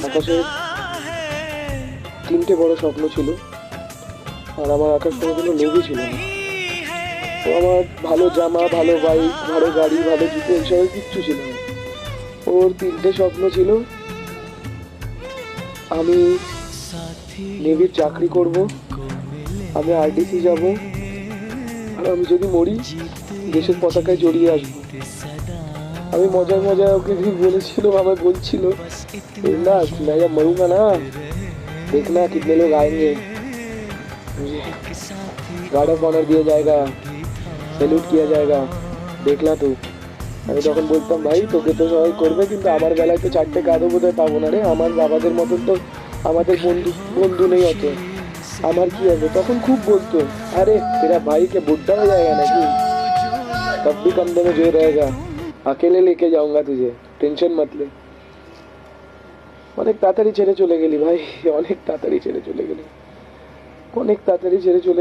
আকাশের তিনটে বড় স্বপ্ন ছিল, আর আমার আকাশ কোনোদিনও লোভই ছিল না। তো আমার ভালো জামা, ভালো বাইক, ভালো গাড়ি, ভালো জুতো এইসবের কিচ্ছু ছিল না। ওর তিনটে স্বপ্ন ছিল, আমি নেভির চাকরি করব, আমি আরডিসি যাব, আর আমি যদি মরি দেশের পতাকায় জড়িয়ে আসবো। আমি মজায় মজায় ওকে বলেছিল, আমায় বলছিল, না मैं जब मरूंगा ना देखना कितने लोग आएंगे, मुझे गार्ड ऑफ ऑनर दिया जाएगा, सैल्यूट किया जाएगा, देखना तू। আমি তখন বলতাম, ভাই তোকে তো সবাই করবে, কিন্তু আমার বেলায় তো চারটে গাদও বোধহয় পাবো না রে, আমার বাবাদের মতন তো আমাদের বন্ধু নেই অত, আমার কি হবে। তখন খুব বলতো, আরে तेरा भाई के बुढ़ा हो जाएगा नाকি, तब भी कंधे में जोर रहेगा, अकेले लेके जाऊंगा तुझे, टेंशन मत ले। অনেক তাড়াতাড়ি ছেড়ে চলে গেলি ভাই, অনেক তাড়াতাড়ি ছেড়ে চলে গেলি, অনেক তাড়াতাড়ি ছেড়ে চলে